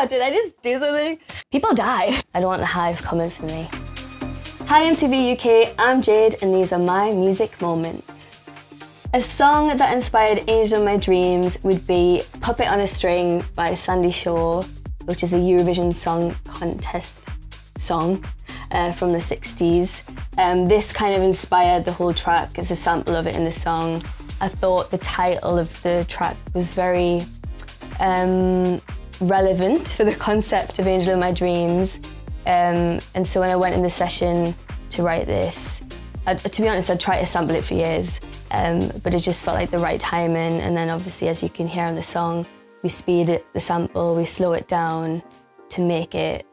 Did I just do something? People died. I don't want the hive coming for me. Hi MTV UK, I'm Jade and these are my music moments. A song that inspired Angel in My Dreams would be Puppet on a String by Sandy Shaw, which is a Eurovision Song Contest song from the 60s. This kind of inspired the whole track as a sample of it in the song. I thought the title of the track was very relevant for the concept of Angel in My Dreams. And so when I went in the session to write this, to be honest, I'd tried to sample it for years, but it just felt like the right timing. And then obviously, as you can hear on the song, we speed it, the sample, we slow it down to make it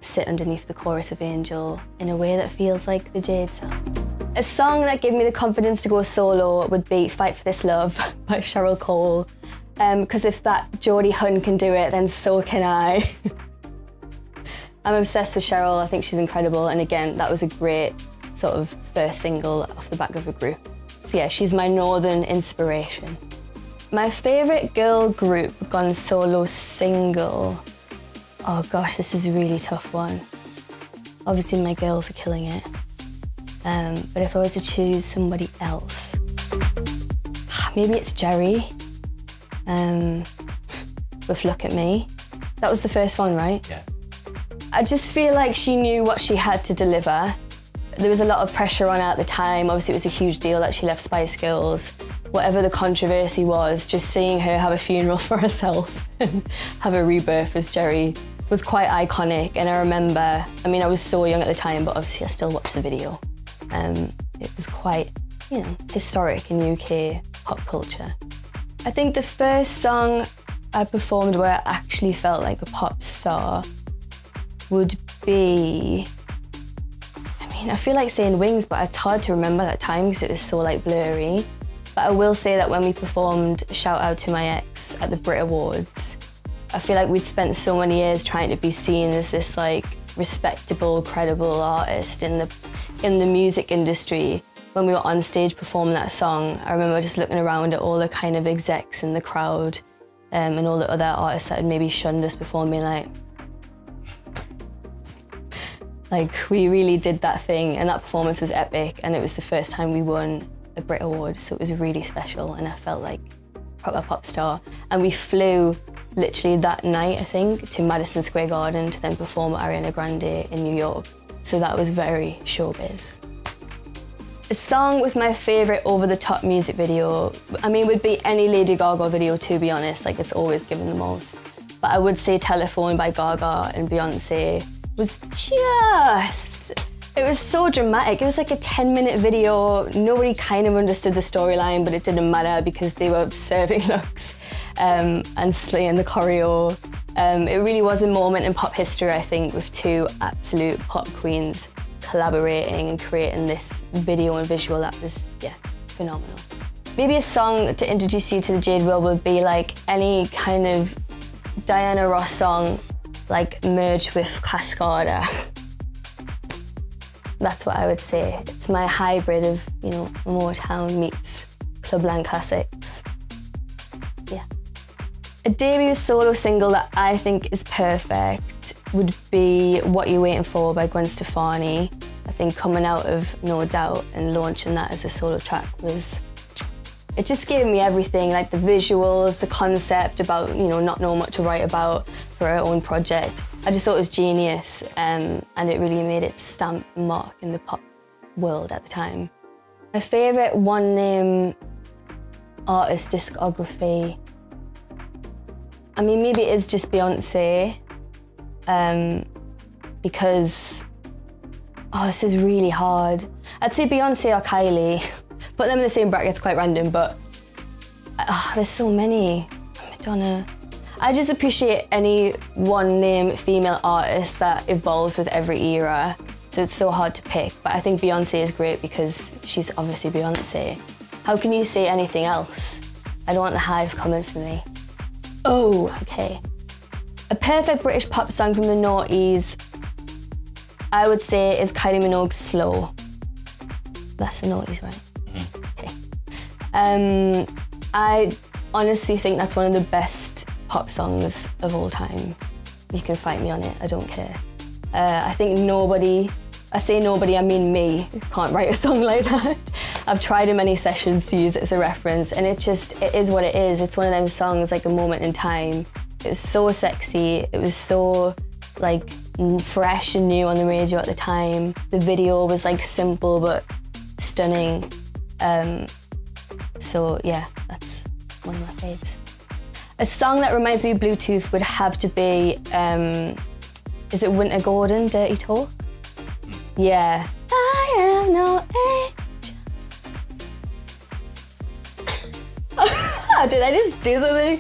sit underneath the chorus of Angel in a way that feels like the Jade sound. A song that gave me the confidence to go solo would be Fight for This Love by Cheryl Cole. Because if that Geordie Hun can do it, then so can I. I'm obsessed with Cheryl, I think she's incredible, and again, that was a great sort of first single off the back of a group. So yeah, she's my northern inspiration. My favourite girl group gone solo single. Oh gosh, this is a really tough one. Obviously my girls are killing it. But if I was to choose somebody else, maybe it's Jerry. With Look at Me. That was the first one, right? Yeah. I just feel like she knew what she had to deliver. There was a lot of pressure on her at the time. Obviously it was a huge deal that she left Spice Girls. Whatever the controversy was, just seeing her have a funeral for herself and have a rebirth as Jerry was quite iconic. And I remember, I mean, I was so young at the time, but obviously I still watched the video. It was quite, you know, historic in UK pop culture. I think the first song I performed where I actually felt like a pop star would be, I mean, I feel like saying Wings, but it's hard to remember that time because it was so like blurry. But I will say that when we performed Shout Out to My Ex at the Brit Awards, I feel like we'd spent so many years trying to be seen as this like respectable, credible artist in the music industry. When we were on stage performing that song, I remember just looking around at all the kind of execs in the crowd and all the other artists that had maybe shunned us before me, like we really did that thing, and that performance was epic, and it was the first time we won a Brit Award, so it was really special, and I felt like a proper pop star. And we flew literally that night, I think, to Madison Square Garden to then perform at Ariana Grande in New York. So that was very showbiz. A song with my favourite over-the-top music video, I mean, would be any Lady Gaga video, to be honest, like it's always given the most. But I would say Telephone by Gaga and Beyonce was just, it was so dramatic. It was like a 10-minute video. Nobody kind of understood the storyline, but it didn't matter because they were serving looks and slaying the choreo. It really was a moment in pop history, I think, with two absolute pop queens collaborating and creating this video and visual that was, yeah, phenomenal. Maybe a song to introduce you to the Jade world would be like any kind of Diana Ross song, like merged with Cascada. That's what I would say. It's my hybrid of, you know, Motown meets Clubland classics. Yeah. A debut solo single that I think is perfect would be What You Waiting For by Gwen Stefani. I think coming out of No Doubt and launching that as a solo track was, it just gave me everything, like the visuals, the concept about, you know, not knowing what to write about for her own project. I just thought it was genius, and it really made its stamp and mark in the pop world at the time. My favourite one-name artist discography, I mean, maybe it is just Beyonce, because, oh, this is really hard. I'd say Beyonce or Kylie. Put them in the same bracket's quite random, but there's so many. Madonna. I just appreciate any one-name female artist that evolves with every era, so it's so hard to pick. But I think Beyonce is great because she's obviously Beyonce. How can you say anything else? I don't want the hive coming for me. Oh, okay. A perfect British pop song from the noughties, I would say, is Kylie Minogue's Slow. That's the noughties, right? Mm-hmm. Okay. I honestly think that's one of the best pop songs of all time. You can fight me on it, I don't care. I think nobody, I say nobody, I mean me, can't write a song like that. I've tried in many sessions to use it as a reference, and it is what it is. It's one of them songs, like a moment in time. It was so sexy, it was so like fresh and new on the radio at the time. The video was like simple but stunning. So yeah, that's one of my faves. A song that reminds me of Bluetooth would have to be, is it Winter Gordon, Dirty Talk? Yeah. I am no angel. Did I just do something?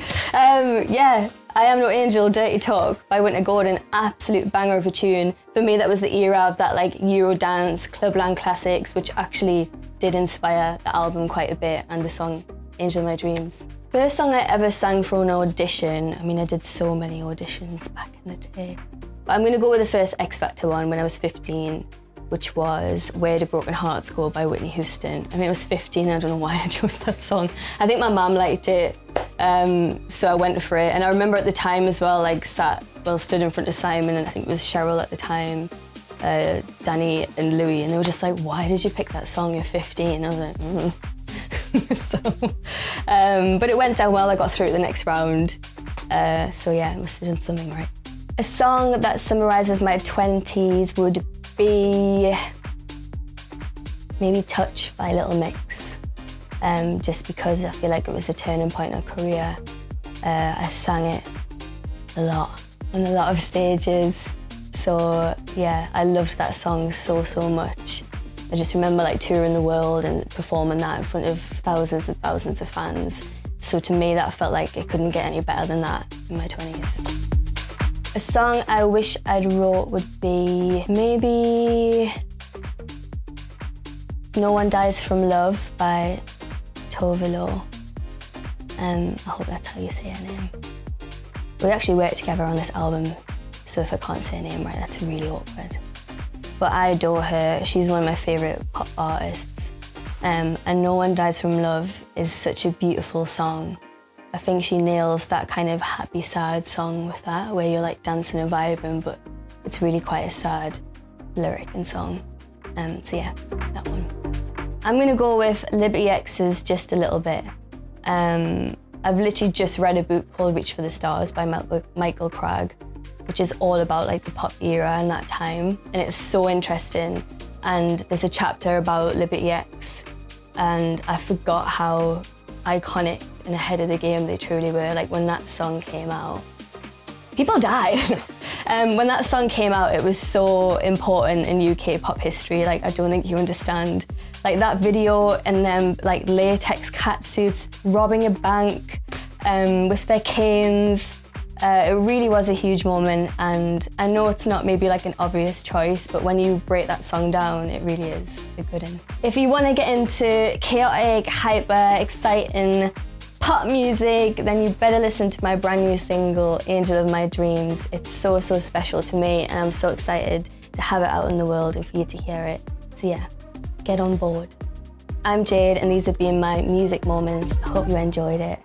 Yeah, I Am No Angel, Dirty Talk by Winter Gordon, absolute banger of a tune. For me, that was the era of that like Eurodance, Clubland classics, which actually did inspire the album quite a bit, and the song Angel of My Dreams. First song I ever sang for an audition, I mean, I did so many auditions back in the day. But I'm gonna go with the first X Factor one when I was 15, which was Where Do Broken Hearts Go by Whitney Houston. I mean, I was 15, I don't know why I chose that song. I think my mum liked it, so I went for it. And I remember at the time as well, like stood in front of Simon, and I think it was Cheryl at the time, Danny and Louis, and they were just like, why did you pick that song at 15? I was like, but it went down well, I got through the next round. So yeah, I must have done something right. A song that summarises my 20s would be maybe Touch by Little Mix. Just because I feel like it was a turning point in her career. I sang it a lot, on a lot of stages. So yeah, I loved that song so, so much. I just remember like touring the world and performing that in front of thousands and thousands of fans. So to me, that felt like it couldn't get any better than that in my 20s. A song I wish I'd wrote would be maybe No One Dies From Love by Thirlwall. I hope that's how you say her name. We actually worked together on this album, so if I can't say her name right, that's really awkward. But I adore her, she's one of my favourite pop artists. And No One Dies From Love is such a beautiful song. I think she nails that kind of happy, sad song with that, where you're like dancing and vibing, but it's really quite a sad lyric and song. So yeah, that one. I'm gonna go with Liberty X's Just a Little Bit. I've literally just read a book called Reach for the Stars by Michael Cragg, which is all about like the pop era and that time. And it's so interesting. And there's a chapter about Liberty X, and I forgot how iconic and ahead of the game they truly were. Like when that song came out, people died. When that song came out, it was so important in UK pop history. Like, I don't think you understand. Like that video and them like latex catsuits robbing a bank with their canes. It really was a huge moment, and I know it's not maybe like an obvious choice, but when you break that song down, it really is a good one. If you want to get into chaotic, hyper, exciting pop music, then you better listen to my brand new single, Angel of My Dreams. It's so, so special to me, and I'm so excited to have it out in the world and for you to hear it. So yeah, get on board. I'm Jade, and these have been my music moments. I hope you enjoyed it.